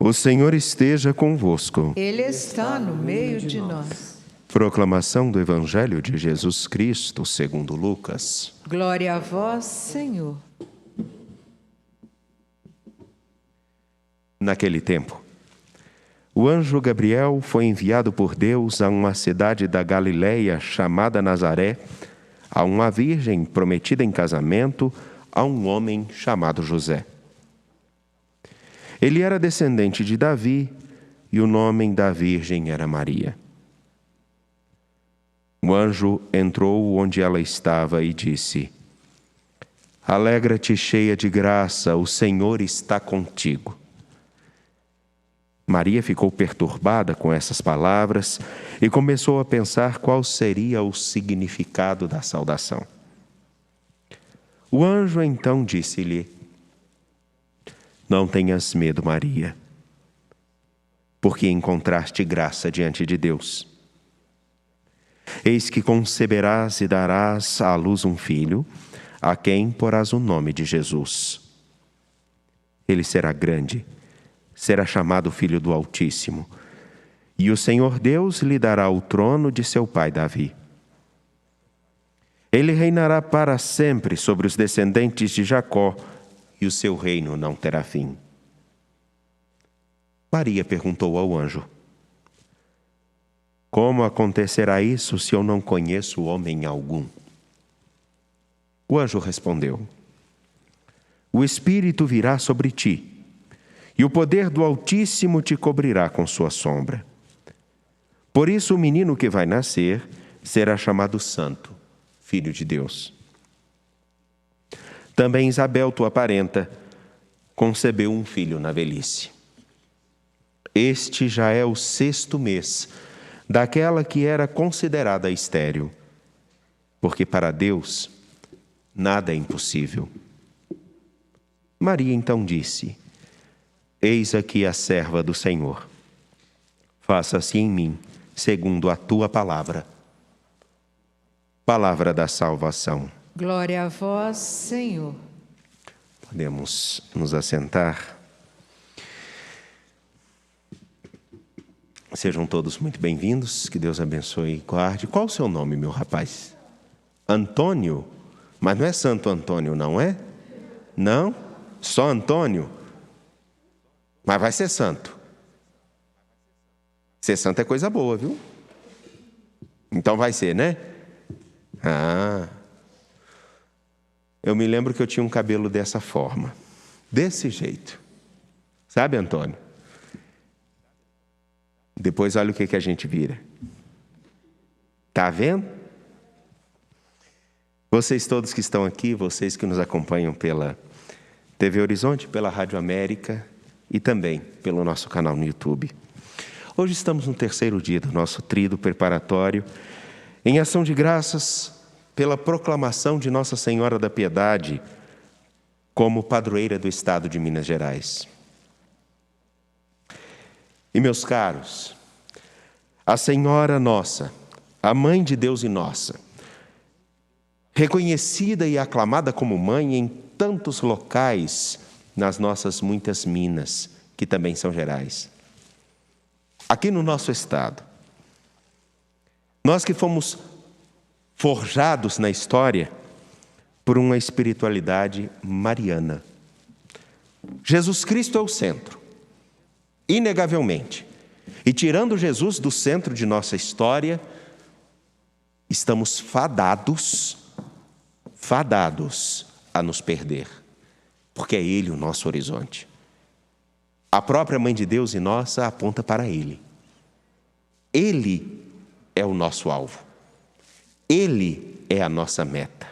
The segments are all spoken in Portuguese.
O Senhor esteja convosco. Ele está no meio de nós. Proclamação do Evangelho de Jesus Cristo, segundo Lucas. Glória a vós, Senhor. Naquele tempo, o anjo Gabriel foi enviado por Deus a uma cidade da Galileia chamada Nazaré, a uma virgem prometida em casamento a um homem chamado José. Ele era descendente de Davi e o nome da virgem era Maria. O anjo entrou onde ela estava e disse: Alegra-te, cheia de graça, o Senhor está contigo. Maria ficou perturbada com essas palavras e começou a pensar qual seria o significado da saudação. O anjo então disse-lhe: Não tenhas medo, Maria, porque encontraste graça diante de Deus. Eis que conceberás e darás à luz um filho, a quem porás o nome de Jesus. Ele será grande, será chamado Filho do Altíssimo, e o Senhor Deus lhe dará o trono de seu pai Davi. Ele reinará para sempre sobre os descendentes de Jacó, e o seu reino não terá fim. Maria perguntou ao anjo: Como acontecerá isso se eu não conheço homem algum? O anjo respondeu: O Espírito virá sobre ti, e o poder do Altíssimo te cobrirá com sua sombra. Por isso o menino que vai nascer será chamado Santo, Filho de Deus. Também Isabel, tua parenta, concebeu um filho na velhice. Este já é o 6º mês daquela que era considerada estéril, porque para Deus nada é impossível. Maria então disse: Eis aqui a serva do Senhor. Faça-se em mim segundo a tua palavra. Palavra da salvação. Glória a vós, Senhor. Podemos nos assentar. Sejam todos muito bem-vindos, que Deus abençoe e guarde. Qual o seu nome, meu rapaz? Antônio? Mas não é Santo Antônio, não é? Não? Só Antônio? Mas vai ser santo. Ser santo é coisa boa, viu? Então vai ser, né? Eu me lembro que eu tinha um cabelo dessa forma. Desse jeito. Sabe, Antônio? Depois olha o que a gente vira. Tá vendo? Vocês todos que estão aqui, vocês que nos acompanham pela TV Horizonte, pela Rádio América e também pelo nosso canal no YouTube. Hoje estamos no 3º dia do nosso tríduo preparatório, em ação de graças pela proclamação de Nossa Senhora da Piedade como padroeira do estado de Minas Gerais. E meus caros, a Senhora Nossa, a Mãe de Deus e nossa, reconhecida e aclamada como mãe em tantos locais nas nossas muitas minas, que também são gerais. Aqui no nosso estado, nós que fomos forjados na história por uma espiritualidade mariana. Jesus Cristo é o centro, inegavelmente. E tirando Jesus do centro de nossa história, estamos fadados a nos perder, porque é Ele o nosso horizonte. A própria Mãe de Deus e nossa aponta para Ele. Ele é o nosso alvo. Ele é a nossa meta.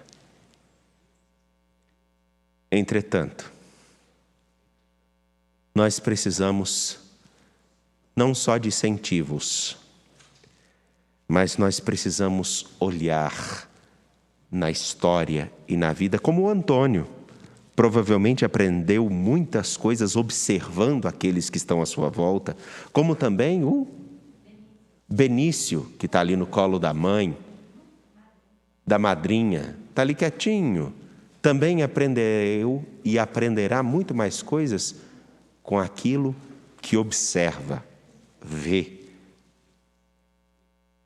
Entretanto, nós precisamos não só de incentivos, mas nós precisamos olhar na história e na vida como o Antônio. Provavelmente aprendeu muitas coisas observando aqueles que estão à sua volta, como também o Benício, que está ali no colo da mãe, da madrinha, está ali quietinho. Também aprendeu e aprenderá muito mais coisas com aquilo que observa, vê.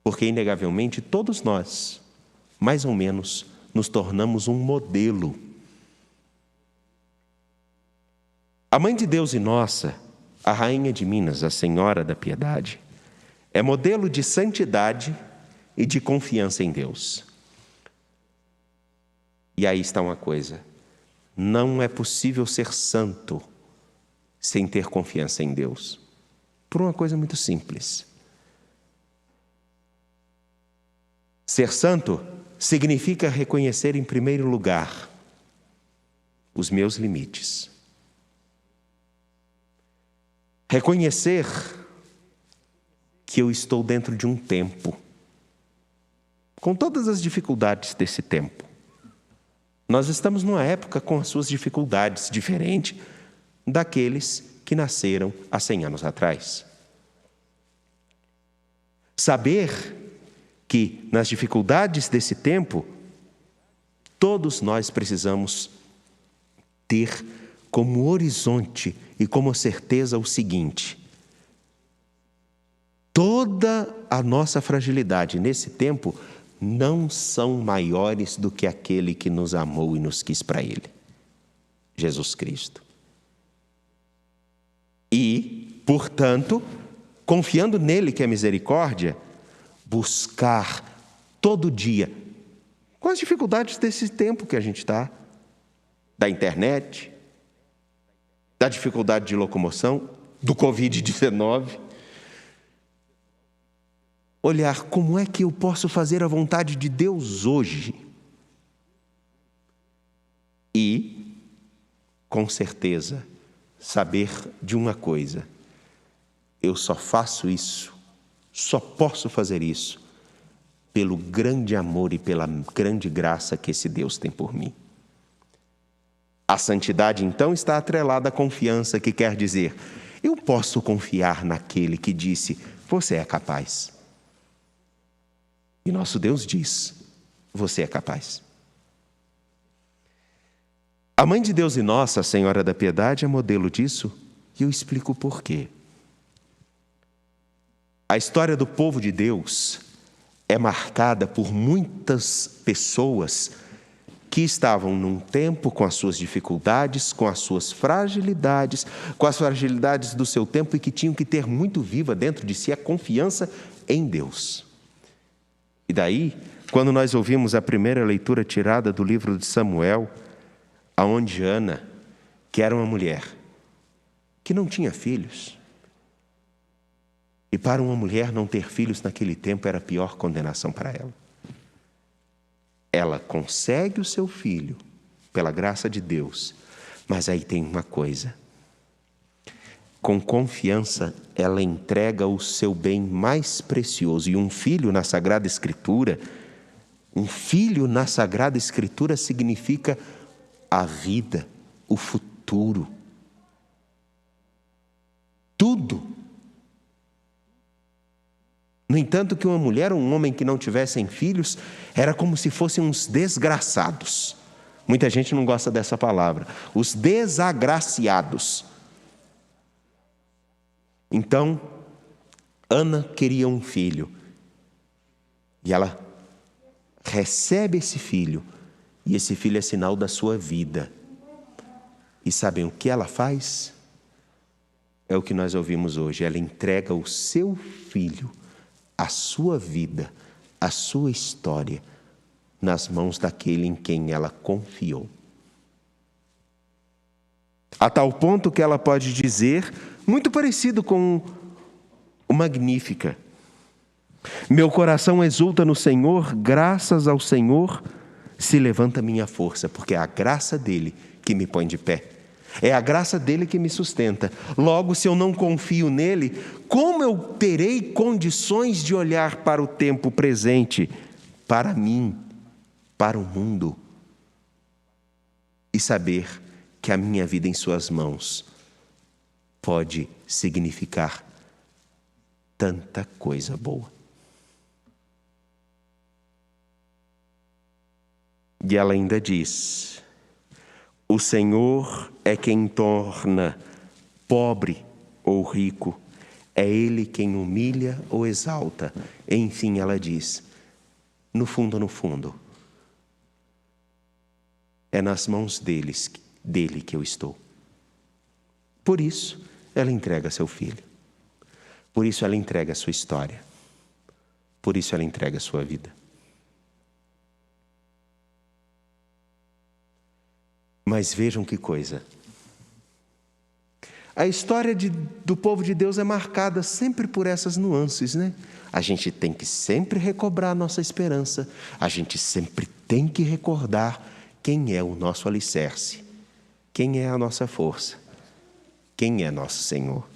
Porque, inegavelmente, todos nós, mais ou menos, nos tornamos um modelo. A Mãe de Deus e nossa, a Rainha de Minas, a Senhora da Piedade, é modelo de santidade e de confiança em Deus. E aí está uma coisa: não é possível ser santo sem ter confiança em Deus. Por uma coisa muito simples. Ser santo significa reconhecer, em primeiro lugar, os meus limites. Reconhecer que eu estou dentro de um tempo, com todas as dificuldades desse tempo. Nós estamos numa época com as suas dificuldades, diferente daqueles que nasceram há 100 anos atrás. Saber que nas dificuldades desse tempo, todos nós precisamos ter como horizonte e como certeza o seguinte: toda a nossa fragilidade nesse tempo não são maiores do que aquele que nos amou e nos quis para Ele, Jesus Cristo. E, portanto, confiando nele que é misericórdia, buscar todo dia, com as dificuldades desse tempo que a gente está, da internet, da dificuldade de locomoção, do Covid-19, olhar como é que eu posso fazer a vontade de Deus hoje. E, com certeza, saber de uma coisa: eu só faço isso, só posso fazer isso pelo grande amor e pela grande graça que esse Deus tem por mim. A santidade, então, está atrelada à confiança, que quer dizer: eu posso confiar naquele que disse, você é capaz. E nosso Deus diz, você é capaz. A Mãe de Deus e nossa, a Senhora da Piedade, é modelo disso, e eu explico o porquê. A história do povo de Deus é marcada por muitas pessoas que estavam num tempo com as suas dificuldades, com as suas fragilidades, com as fragilidades do seu tempo, e que tinham que ter muito viva dentro de si a confiança em Deus. E daí, quando nós ouvimos a primeira leitura tirada do livro de Samuel, aonde Ana, que era uma mulher que não tinha filhos, e para uma mulher não ter filhos naquele tempo era a pior condenação para ela. Ela consegue o seu filho, pela graça de Deus, mas aí tem uma coisa: com confiança ela entrega o seu bem mais precioso. E um filho na Sagrada Escritura, significa a vida, o futuro, tudo. No entanto, que uma mulher ou um homem que não tivessem filhos era como se fossem uns desgraçados. Muita gente não gosta dessa palavra. Os desagraciados. Então, Ana queria um filho. E ela recebe esse filho. E esse filho é sinal da sua vida. E sabem o que ela faz? É o que nós ouvimos hoje. Ela entrega o seu filho, a sua vida, a sua história, nas mãos daquele em quem ela confiou. A tal ponto que ela pode dizer, muito parecido com o Magnífica: meu coração exulta no Senhor, graças ao Senhor se levanta minha força, porque é a graça dele que me põe de pé. É a graça dele que me sustenta. Logo, se eu não confio nele, como eu terei condições de olhar para o tempo presente, para mim, para o mundo, e saber que a minha vida em suas mãos pode significar tanta coisa boa? E ela ainda diz: o Senhor é quem torna pobre ou rico, é Ele quem humilha ou exalta. Enfim, ela diz, no fundo, é nas mãos dele que eu estou. Por isso, ela entrega seu filho. Por isso, ela entrega a sua história. Por isso, ela entrega a sua vida. Mas vejam que coisa. A história do povo de Deus é marcada sempre por essas nuances, né? A gente tem que sempre recobrar a nossa esperança. A gente sempre tem que recordar quem é o nosso alicerce, quem é a nossa força, quem é nosso Senhor.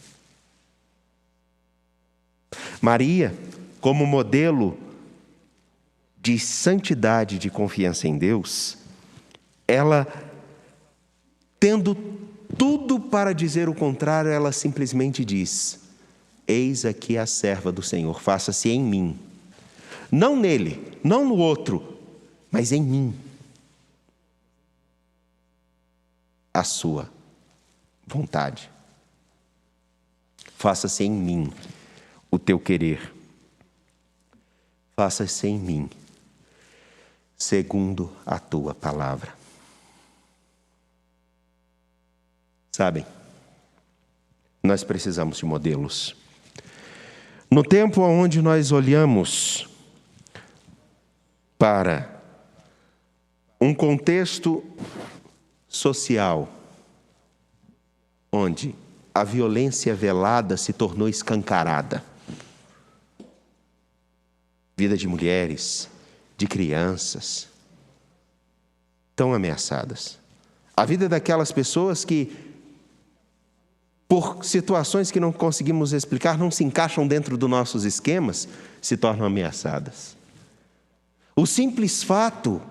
Maria, como modelo de santidade e de confiança em Deus, ela, tendo tudo para dizer o contrário, ela simplesmente diz, eis aqui a serva do Senhor, faça-se em mim. Não nele, não no outro, mas em mim. A sua vontade. Faça-se em mim o teu querer. Faça-se em mim segundo a tua palavra. Sabem, nós precisamos de modelos. No tempo onde nós olhamos para um contexto social, onde a violência velada se tornou escancarada, vida de mulheres, de crianças, tão ameaçadas. A vida daquelas pessoas que, por situações que não conseguimos explicar, não se encaixam dentro dos nossos esquemas, se tornam ameaçadas. O simples fato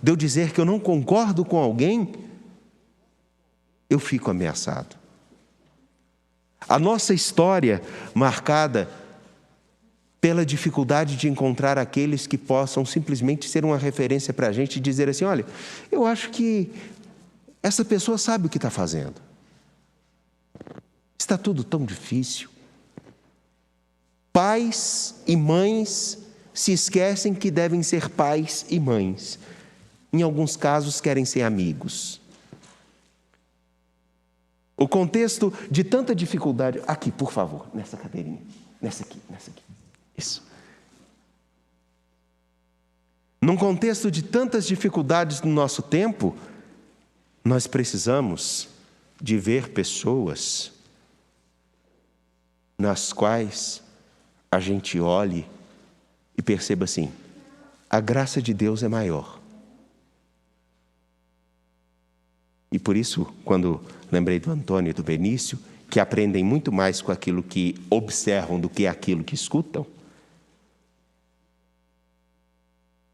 de eu dizer que eu não concordo com alguém, eu fico ameaçado. A nossa história marcada pela dificuldade de encontrar aqueles que possam simplesmente ser uma referência para a gente e dizer assim, olha, eu acho que essa pessoa sabe o que está fazendo. Está tudo tão difícil. Pais e mães se esquecem que devem ser pais e mães. Em alguns casos, querem ser amigos. O contexto de tanta dificuldade... Aqui, por favor, nessa cadeirinha. Nessa aqui. Isso. Num contexto de tantas dificuldades no nosso tempo, nós precisamos de ver pessoas nas quais a gente olhe e perceba assim, a graça de Deus é maior. E por isso, quando lembrei do Antônio e do Benício, que aprendem muito mais com aquilo que observam do que aquilo que escutam,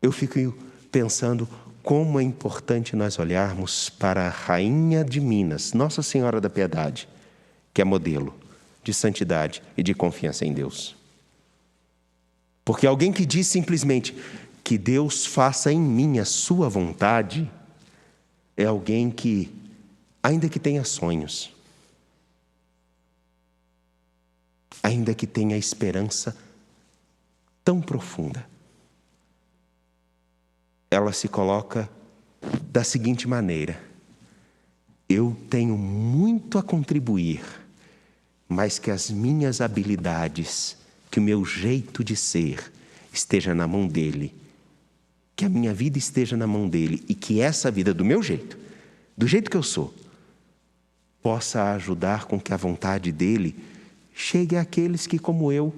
eu fico pensando como é importante nós olharmos para a Rainha de Minas, Nossa Senhora da Piedade, que é modelo de santidade e de confiança em Deus. Porque alguém que diz simplesmente que Deus faça em mim a sua vontade, é alguém que, ainda que tenha sonhos, ainda que tenha esperança tão profunda, ela se coloca da seguinte maneira, eu tenho muito a contribuir, mas que as minhas habilidades, que o meu jeito de ser esteja na mão dele, que a minha vida esteja na mão dele e que essa vida do meu jeito, do jeito que eu sou, possa ajudar com que a vontade dele chegue àqueles que, como eu,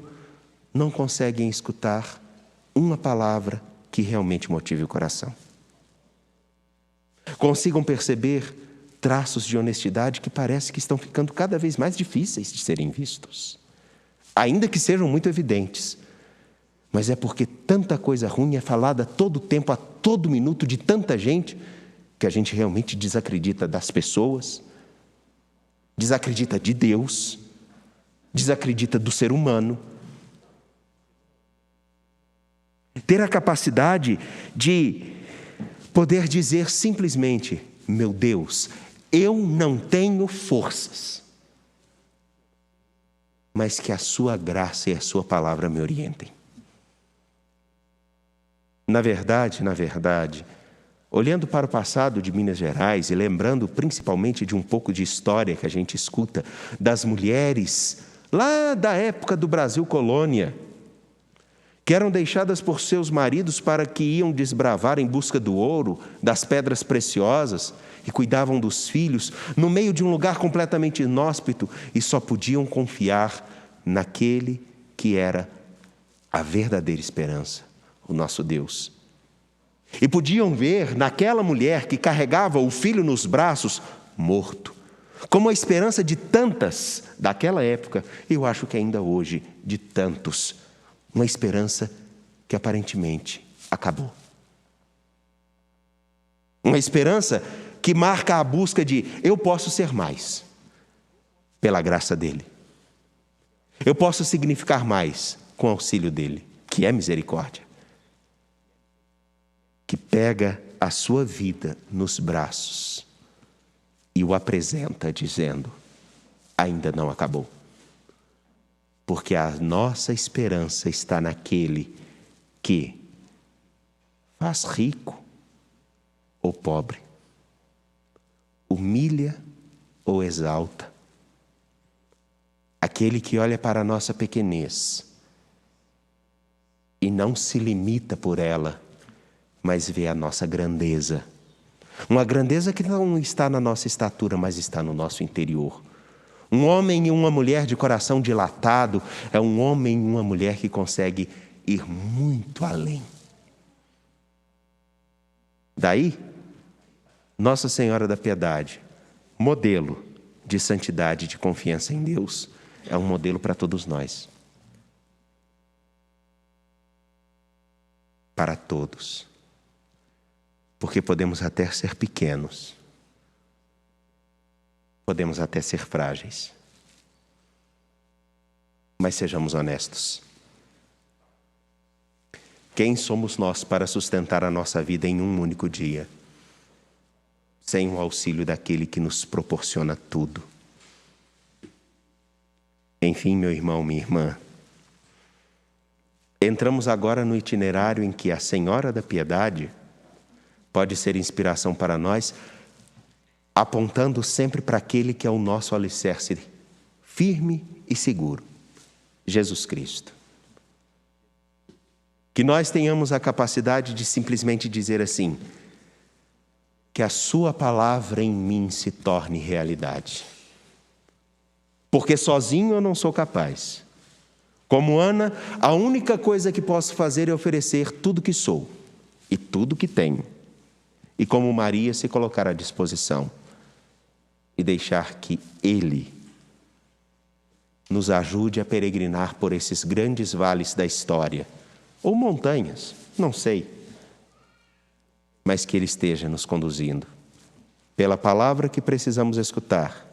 não conseguem escutar uma palavra que realmente motive o coração. Consigam perceber traços de honestidade que parece que estão ficando cada vez mais difíceis de serem vistos. Ainda que sejam muito evidentes. Mas é porque tanta coisa ruim é falada a todo tempo, a todo minuto, de tanta gente, que a gente realmente desacredita das pessoas, desacredita de Deus, desacredita do ser humano. Ter a capacidade de poder dizer simplesmente, meu Deus, eu não tenho forças. mas que a sua graça e a sua palavra me orientem. Na verdade, olhando para o passado de Minas Gerais e lembrando principalmente de um pouco de história que a gente escuta das mulheres lá da época do Brasil colônia, que eram deixadas por seus maridos para que iam desbravar em busca do ouro, das pedras preciosas, e cuidavam dos filhos, no meio de um lugar completamente inóspito, e só podiam confiar naquele que era a verdadeira esperança, o nosso Deus. E podiam ver naquela mulher que carregava o filho nos braços, morto, como a esperança de tantas daquela época, e eu acho que ainda hoje, de tantos, uma esperança que aparentemente acabou. Uma esperança que marca a busca de eu posso ser mais, pela graça dele. Eu posso significar mais com o auxílio dele, que é misericórdia. Que pega a sua vida nos braços e o apresenta dizendo, ainda não acabou. Porque a nossa esperança está naquele que faz rico ou pobre, humilha ou exalta, aquele que olha para a nossa pequenez e não se limita por ela, mas vê a nossa grandeza. Uma grandeza que não está na nossa estatura, mas está no nosso interior. Um homem e uma mulher de coração dilatado é um homem e uma mulher que consegue ir muito além. Daí, Nossa Senhora da Piedade, modelo de santidade e de confiança em Deus, é um modelo para todos nós. Para todos. Porque podemos até ser pequenos. Podemos até ser frágeis. Mas sejamos honestos. Quem somos nós para sustentar a nossa vida em um único dia? Sem o auxílio daquele que nos proporciona tudo. Enfim, meu irmão, minha irmã, entramos agora no itinerário em que a Senhora da Piedade pode ser inspiração para nós, apontando sempre para aquele que é o nosso alicerce firme e seguro, Jesus Cristo. Que nós tenhamos a capacidade de simplesmente dizer assim, que a sua palavra em mim se torne realidade. Porque sozinho eu não sou capaz. Como Ana, a única coisa que posso fazer é oferecer tudo que sou e tudo que tenho. E como Maria, se colocar à disposição e deixar que Ele nos ajude a peregrinar por esses grandes vales da história, ou montanhas, não sei, mas que Ele esteja nos conduzindo, pela palavra que precisamos escutar,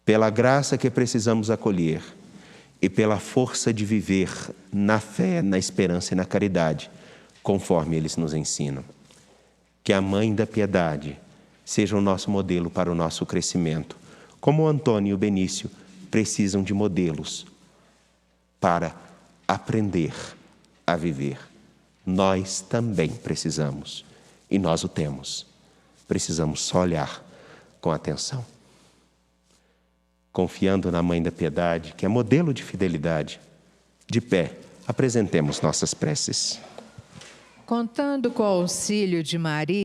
pela graça que precisamos acolher e pela força de viver na fé, na esperança e na caridade, conforme eles nos ensinam. Que a Mãe da Piedade seja o nosso modelo para o nosso crescimento, como o Antônio e o Benício precisam de modelos para aprender a viver. Nós também precisamos, e nós o temos. Precisamos só olhar com atenção. Confiando na Mãe da Piedade, que é modelo de fidelidade, de pé, apresentemos nossas preces. Contando com o auxílio de Maria,